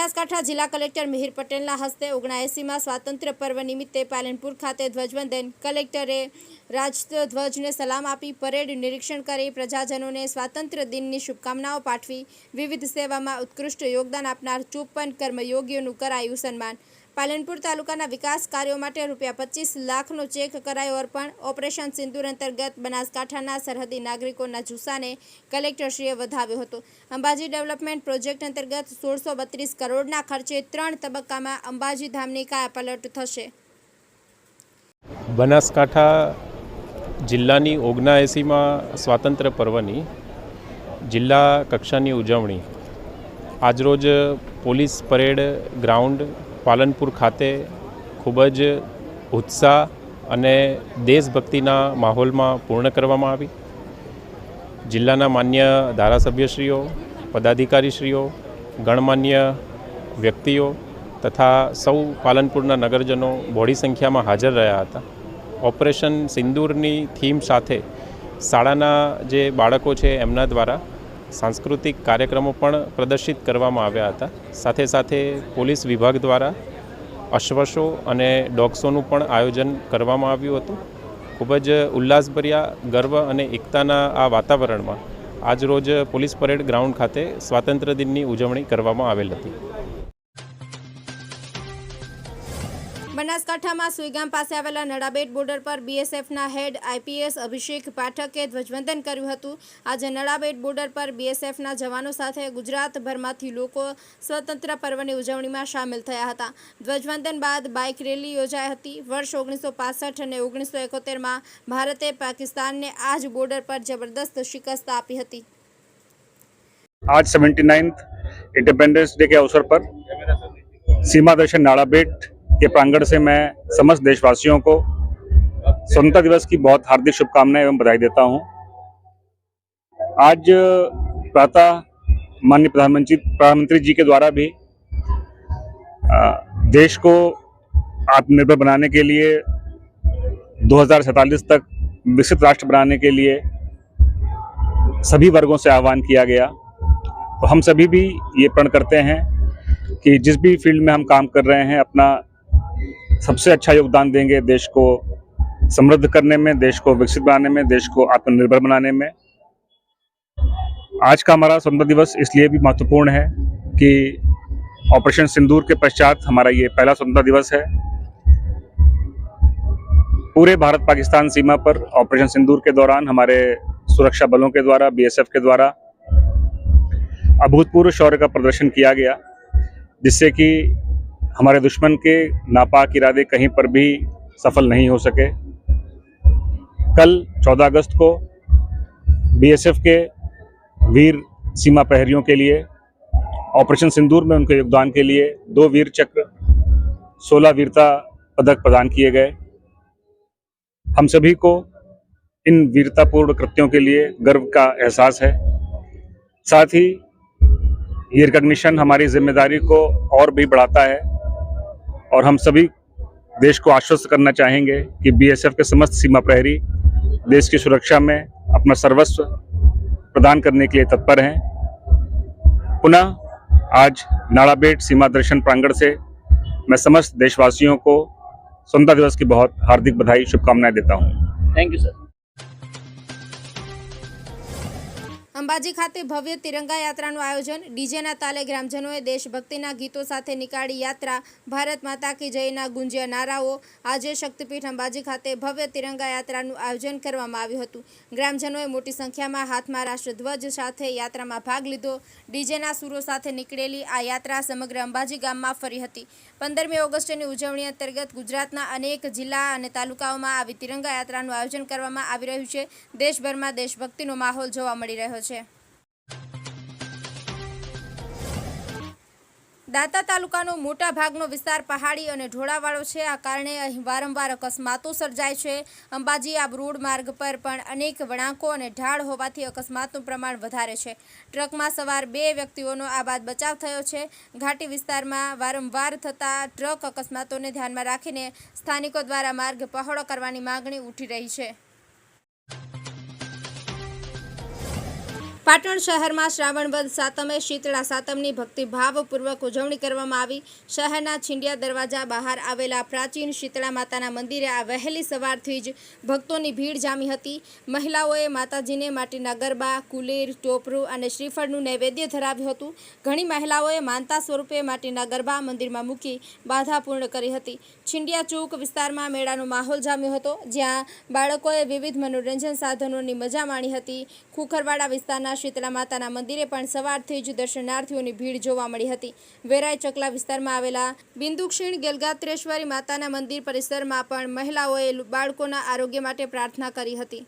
બનાસકાંઠા જિલ્લા કલેક્ટર મિહિર પટેલના હસ્તે 79માં સ્વાતંત્ર્ય પર્વ નિમિત્તે પાલનપુર ખાતે ધ્વજવંદન. કલેક્ટરે રાષ્ટ્રધ્વજને સલામ આપી પરેડ નિરીક્ષણ કરી પ્રજાજનોને સ્વાતંત્ર્ય દિનની શુભકામનાઓ પાઠવી. વિવિધ સેવામાં ઉત્કૃષ્ટ યોગદાન આપનાર 54 કર્મયોગીઓનું કરાયું સન્માન. પાલનપુર તાલુકાના વિકાસ કાર્યો માટે ₹25 લાખનો ચેક કરાયો અર્પણ. ઓપરેશન સિંદૂર અંતર્ગત બનાસકાંઠાના સરહદી નાગરિકોના જુસ્સાને કલેક્ટરશ્રીએ વધાવ્યો હતો. અંબાજી ડેવલપમેન્ટ પ્રોજેક્ટ અંતર્ગત 1632 કરોડના ખર્ચે 3 તબક્કામાં અંબાજી ધામની કાયાપલટ થશે. બનાસકાંઠા જિલ્લાની 79માં સ્વાતંત્ર્ય પર્વની જિલ્લા કક્ષાની ઉજવણી આજરોજ પોલીસ પરેડ ગ્રાઉન્ડ પાલનપુર ખાતે ખૂબ જ ઉત્સાહ અને દેશભક્તિના માહોલમાં પૂર્ણ કરવામાં આવી. જિલ્લાના માન્ય ધારાસભ્યશ્રીઓ, પદાધિકારીશ્રીઓ, ગણમાન્ય વ્યક્તિઓ તથા સૌ પાલનપુરના નગરજનો બહોળી સંખ્યામાં હાજર રહ્યા હતા. ઓપરેશન સિંદૂરની થીમ સાથે શાળાના જે બાળકો છે એમના દ્વારા સાંસ્કૃતિક કાર્યક્રમો પણ પ્રદર્શિત કરવામાં આવ્યા હતા. સાથે સાથે પોલીસ વિભાગ દ્વારા અશ્વ અને ડોગ શોનું પણ આયોજન કરવામાં આવ્યું હતું. ખૂબ જ ઉલ્લાસભર્યા ગર્વ અને એકતાના આ વાતાવરણમાં આજરોજ પોલીસ પરેડ ગ્રાઉન્ડ ખાતે સ્વાતંત્ર્ય દિનની ઉજવણી કરવામાં આવેલ હતી. બનાસકાંઠામાં સુઈગામ પાસે આવેલા નડાબેટ બોર્ડર પર બીએસએફના હેડ આઈપીએસ અભિષેક પાઠકે ધ્વજવંદન કર્યું હતું. આજે નડાબેટ બોર્ડર પર બીએસએફના જવાનો સાથે ગુજરાતભરમાંથી લોકો સ્વતંત્ર પર્વની ઉજવણીમાં સામેલ થયા હતા. ધ્વજવંદન બાદ બાઇક રેલી યોજાઈ હતી. વર્ષ 1965 અને 1971માં ભારતે પાકિસ્તાનને આ જ બોર્ડર પર જબરદસ્ત શિકસ્ત આપી હતી. आज 79th इंडिपेंडेंस डे के अवसर पर सीमा दर्शन नाड़ाबेट के प्रांगण से मैं समस्त देशवासियों को स्वतंत्रता दिवस की बहुत हार्दिक शुभकामनाएं एवं बधाई देता हूं. आज प्रातः माननीय प्रधानमंत्री जी के द्वारा भी देश को आत्मनिर्भर बनाने के लिए 2047 तक विकसित राष्ट्र बनाने के लिए सभी वर्गों से आह्वान किया गया. तो हम सभी भी ये प्रण करते हैं कि जिस भी फील्ड में हम काम कर रहे हैं अपना सबसे अच्छा योगदान देंगे देश को समृद्ध करने में, देश को विकसित बनाने में, देश को आत्मनिर्भर बनाने में. आज का हमारा स्वतंत्रता दिवस इसलिए भी महत्वपूर्ण है कि ऑपरेशन सिंदूर के पश्चात हमारा ये पहला स्वतंत्रता दिवस है. पूरे भारत पाकिस्तान सीमा पर ऑपरेशन सिंदूर के दौरान हमारे सुरक्षा बलों के द्वारा, बीएसएफ के द्वारा अभूतपूर्व शौर्य का प्रदर्शन किया गया, जिससे कि हमारे दुश्मन के नापाक इरादे कहीं पर भी सफल नहीं हो सके. कल 14 अगस्त को बीएसएफ के वीर सीमा प्रहरियों के लिए ऑपरेशन सिंदूर में उनके योगदान के लिए 2 वीर चक्र, 16 वीरता पदक प्रदान किए गए. हम सभी को इन वीरतापूर्ण कृत्यों के लिए गर्व का एहसास है. साथ ही ये रिकॉग्निशन हमारी जिम्मेदारी को और भी बढ़ाता है और हम सभी देश को आश्वस्त करना चाहेंगे कि बीएसएफ के समस्त सीमा प्रहरी देश की सुरक्षा में अपना सर्वस्व प्रदान करने के लिए तत्पर हैं. पुनः आज नाड़ाबेट सीमा दर्शन प्रांगण से मैं समस्त देशवासियों को स्वतंत्रता दिवस की बहुत हार्दिक बधाई, शुभकामनाएं देता हूं. Thank you sir. અંબાજી ખાતે ભવ્ય તિરંગા યાત્રાનું આયોજન. ડીજેના તાલે ગ્રામજનોએ દેશભક્તિના ગીતો સાથે નીકાળી યાત્રા. ભારત માતા કી જયના ગુંજ્યા નારાઓ. આજે શક્તિપીઠ અંબાજી ખાતે ભવ્ય તિરંગા યાત્રાનું આયોજન કરવામાં આવ્યું હતું. ગ્રામજનોએ મોટી સંખ્યામાં હાથમાં રાષ્ટ્રધ્વજ સાથે યાત્રામાં ભાગ લીધો. ડીજેના સૂરો સાથે નીકળેલી આ યાત્રા સમગ્ર અંબાજી ગામમાં ફરી હતી. 15મી ઓગસ્ટની ઉજવણી અંતર્ગત ગુજરાતના અનેક જિલ્લા અને તાલુકાઓમાં આવી તિરંગા યાત્રાનું આયોજન કરવામાં આવી રહ્યું છે. દેશભરમાં દેશભક્તિનો માહોલ જોવા મળી રહ્યો છે. દાંતા તાલુકાનો મોટા ભાગનો વિસ્તાર પહાડી અને ઢોળાવાળો છે. આ કારણે અહીં વારંવાર અકસ્માતો સર્જાય છે. અંબાજી આબરોડ માર્ગ પર પણ અનેક વળાંકો અને ઢાળ હોવાથી અકસ્માતનું પ્રમાણ વધારે છે. ટ્રકમાં સવાર 2 વ્યક્તિઓનો આ બાદ બચાવ થયો છે. ઘાટી વિસ્તારમાં વારંવાર થતા ટ્રક અકસ્માતોને ધ્યાનમાં રાખીને સ્થાનિકો દ્વારા માર્ગ પહોળો કરવાની માંગણી ઉઠી રહી છે. પાટણ શહેરમાં શ્રાવણ વદ સાતમે શીતળા સાતમની ભક્તિભાવપૂર્વક ઉજવણી કરવામાં આવી. શહેરના છીંડિયા દરવાજા બહાર આવેલા પ્રાચીન શીતળા માતાના મંદિરે આ વહેલી સવારથી જ ભક્તોની ભીડ જામી હતી. મહિલાઓએ માતાજીને માટીના ગરબા, કુલીર, ટોપરું અને શ્રીફળનું નૈવેદ્ય ધરાવ્યું હતું. ઘણી મહિલાઓએ માનતા સ્વરૂપે માટીના ગરબા મંદિરમાં મૂકી બાધા પૂર્ણ કરી હતી. છીંડિયા ચોક વિસ્તારમાં મેળાનો માહોલ જામ્યો હતો, જ્યાં બાળકોએ વિવિધ મનોરંજન સાધનોની મજા માણી હતી. ખુખરવાડા વિસ્તારના શીતળા માતાના મંદિરે પણ સવારથી જ દર્શનાર્થીઓની ભીડ જોવા મળી હતી. વેરાઈ ચકલા વિસ્તારમાં આવેલા બિંદુક્ષીણ ગેલગાત્રેશ્વરી માતાના મંદિર પરિસરમાં પણ મહિલાઓએ બાળકોના આરોગ્ય માટે પ્રાર્થના કરી હતી.